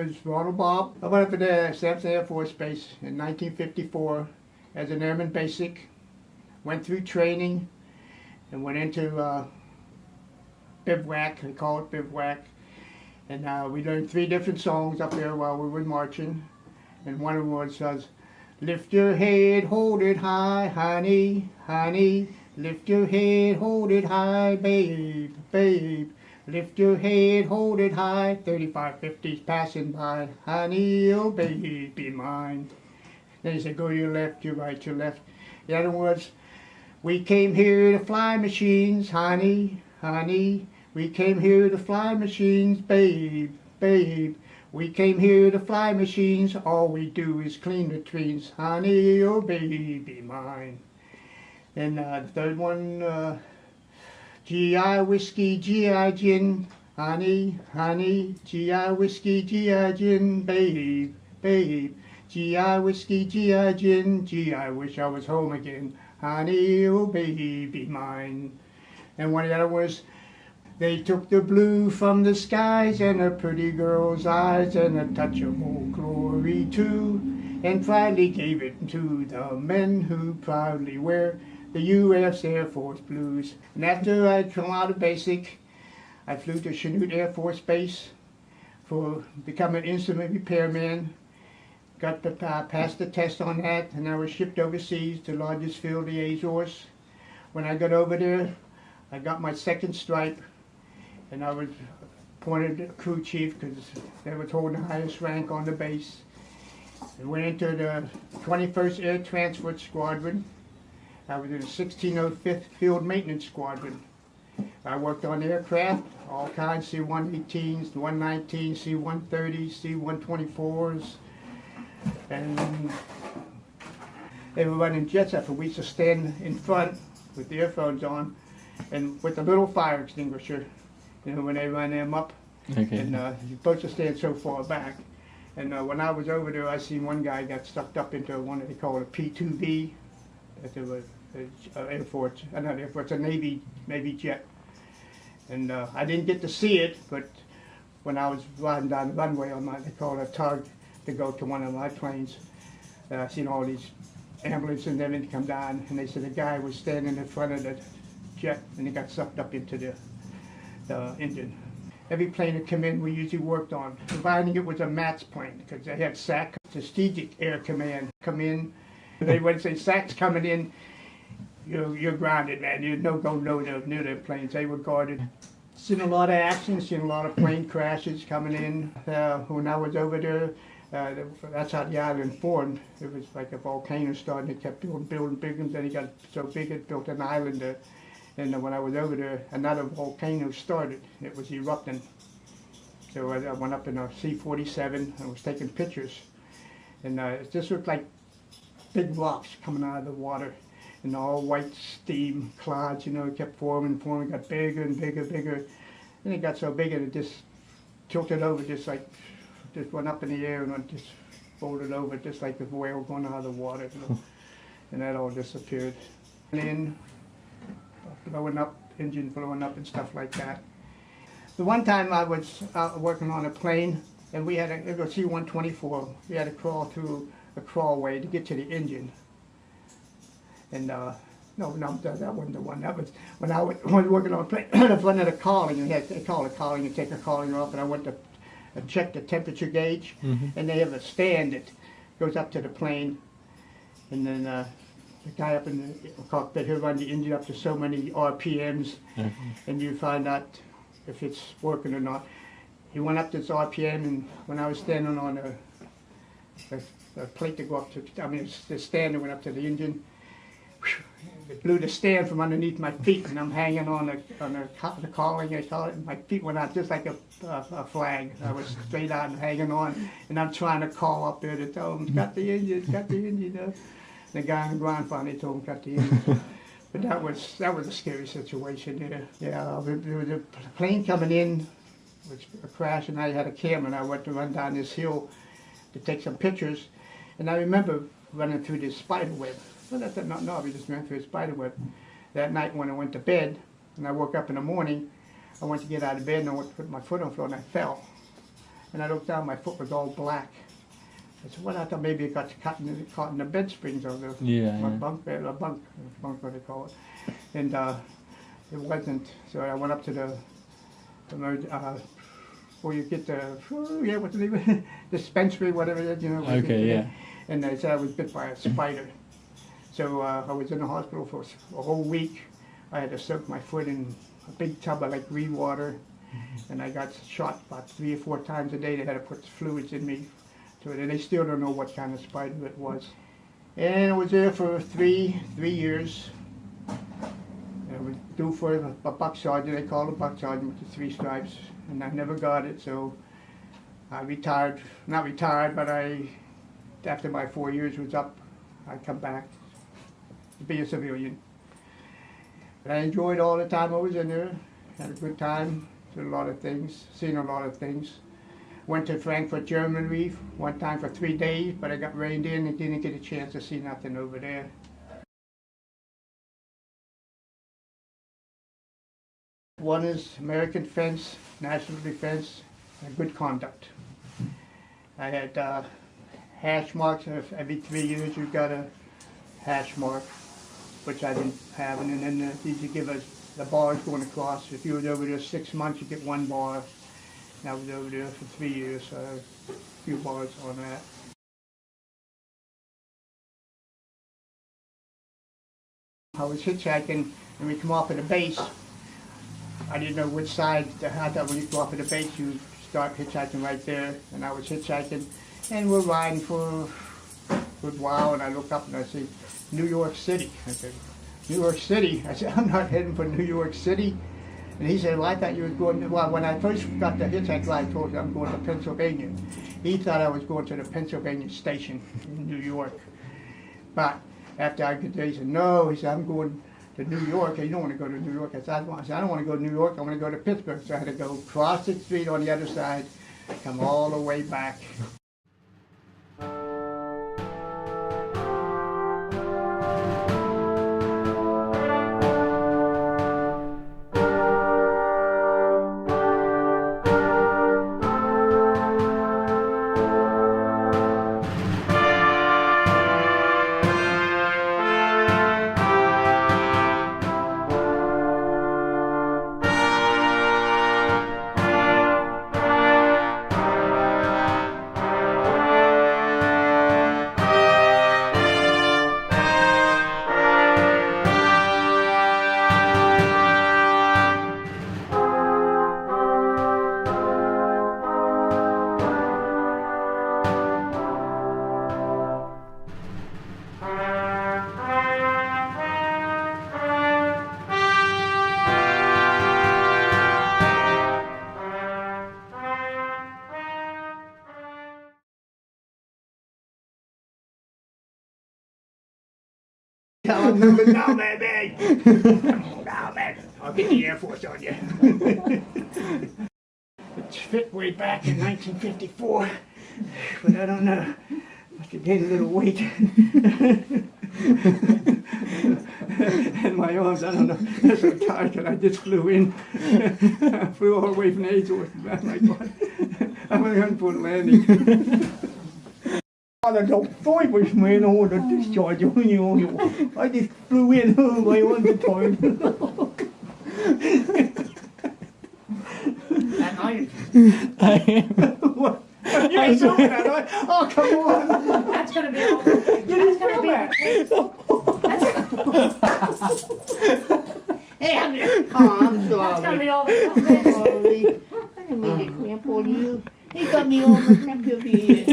is Ronald Bopp. I went up to the 7th Air Force Base in 1954 as an airman basic. Went through training and went into bivouac, they call it bivouac. And we learned 3 different songs up there while we were marching. And one of them was, lift your head, hold it high, honey, honey. Lift your head, hold it high, babe, babe. Lift your head, hold it high. 3550s passing by, honey, oh baby mine. Then he said, go to your left, your right, your left. The other was, we came here to fly machines, honey, honey. We came here to fly machines, babe, babe. We came here to fly machines. All we do is clean latrines, honey, oh baby mine. And the third one, G.I. whiskey, G.I. gin, honey, honey. G.I. whiskey, G.I. gin, babe, babe. G.I. whiskey, G.I. gin, gee, I wish I was home again, honey, oh baby mine. And one of the other was, they took the blue from the skies and a pretty girl's eyes and a touch of old glory too, and finally gave it to the men who proudly wear the U.S. Air Force blues. And after I'd come out of basic, I flew to Chanute Air Force Base for becoming an instrument repairman. Got the, passed the test on that, and I was shipped overseas to largest field, the Azores. When I got over there, I got my 2nd stripe, and I was appointed crew chief because they were holding the highest rank on the base. I went into the 21st Air Transport Squadron. I was in the 1605th Field Maintenance Squadron. I worked on aircraft, all kinds, C-118s, 119s, C-130s, C-124s, and they were running jets up, and we used to stand in front with the earphones on and with a little fire extinguisher, you know, when they run them up. Okay. And you're supposed to stand so far back. And when I was over there, I seen one guy got sucked up into one that they call a P-2V. It was Air Force, not Air Force, a Navy jet. And I didn't get to see it, but when I was riding down the runway on my, they call it a tug to go to one of my planes, I seen all these ambulances and everything come down, and they said the guy was standing in front of the jet, and he got sucked up into the engine. Every plane that come in, we usually worked on, providing it was a MATS plane, because they had SAC, Strategic Air Command, come in. They would say, SAC's coming in, you're grounded, man. You don't go near the planes. They were guarded. Seen a lot of accidents, seen a lot of plane crashes coming in. When I was over there, that's how the island formed. It was like a volcano starting. It kept building bigger, and then it got so big it built an island there. And when I was over there, another volcano started. It was erupting. So I went up in a C-47 and was taking pictures. And it just looked like big rocks coming out of the water. And all white steam clouds, you know, it kept forming, got bigger and bigger, bigger. And it got so big and it just tilted over, just went up in the air and just folded over, just like a whale going out of the water. You know? And that all disappeared. And then blowing up, engine blowing up and stuff like that. The one time I was working on a plane, and we had it was a C-124. We had to crawl through a crawlway to get to the engine. And no, that wasn't the one. That was when I was working on a plane in front of the cowling. They call it cowling. You take the cowling off, and I went to check the temperature gauge, and they have a stand that goes up to the plane, and then the guy up in the cockpit, he'll run the engine up to so many RPMs, and you find out if it's working or not. He went up to this RPM, and when I was standing on a plate to go up to, I mean, the stand that went up to the engine, it blew the stand from underneath my feet, and I'm hanging on the cowling, they call it, and my feet went out just like a flag. I was straight out and hanging on, and I'm trying to call up there to tell them, got the engine. The guy on the ground finally told him, got the engine. But that was a scary situation there. Yeah, there was a plane coming in, which a crash, and I had a camera, and I went to run down this hill to take some pictures. And I remember running through this spider web. Well, that's not no, we just ran through a spider web. That night when I went to bed, and I woke up in the morning, I went to get out of bed, and I went to put my foot on the floor, and I fell. and I looked down, my foot was all black. I said, well, I thought maybe it got caught in the bed springs of the bunk bed, or bunk, what they call it. And it wasn't, so I went up to the where you get the, what's the name of it? Dispensary, whatever it is, you know. Okay, yeah. And they said I was bit by a spider. So I was in the hospital for a whole week. I had to soak my foot in a big tub of like green water, and I got shot about 3 or 4 times a day. They had to put fluids in me to it, and they still don't know what kind of spider it was. And I was there for three years. And I was due for a buck sergeant. They called a buck sergeant with the 3 stripes, and I never got it. So I retired, not retired, but after my 4 years was up, I come back to be a civilian. But I enjoyed all the time I was in there. Had a good time, did a lot of things, seen a lot of things. Went to Frankfurt, Germany one time for 3 days, but I got rained in and didn't get a chance to see nothing over there. One is American defense, national defense, and good conduct. I had hash marks. Every 3 years you got a hash mark, which I didn't have, and then these give us the bars going across. If you were over there 6 months, you get 1 bar. And I was over there for 3 years, so I have a few bars on that. I was hitchhiking, and we come off of the base. I didn't know which side. I thought when you go off of the base, you start hitchhiking right there. And I was hitchhiking, and we're riding for a good while, and I look up and I see New York City. I said, New York City? I said, I'm not heading for New York City. And he said, well, I thought you were going, well, when I first got the hitchhike ride, I told you I'm going to Pennsylvania. He thought I was going to the Pennsylvania station in New York. But after I get there, he said, no, he said, I'm going to New York. You don't want to go to New York. I said, I don't want to go to New York, I want to go to Pittsburgh. So I had to go across the street on the other side, come all the way back. Tell him, no, baby! No, man, I'll get the Airforce on you. It's fit way back in 1954, but I don't know. Must have gained a little weight. And my arms, I don't know, they're so tired that I just flew in. I flew all the way from Azores. Oh my God. I went on for the landing. I don't fight with me and all the discharge on you. I just flew in my own time. And I am. What? You ain't doing that, right? Oh, come on. That's gonna be all. That's gonna be. Hey, I'm here. Oh, I'm That's gonna be sorry. all. Sorry. I didn't mean to cramp on you. He got me all the cramp over here.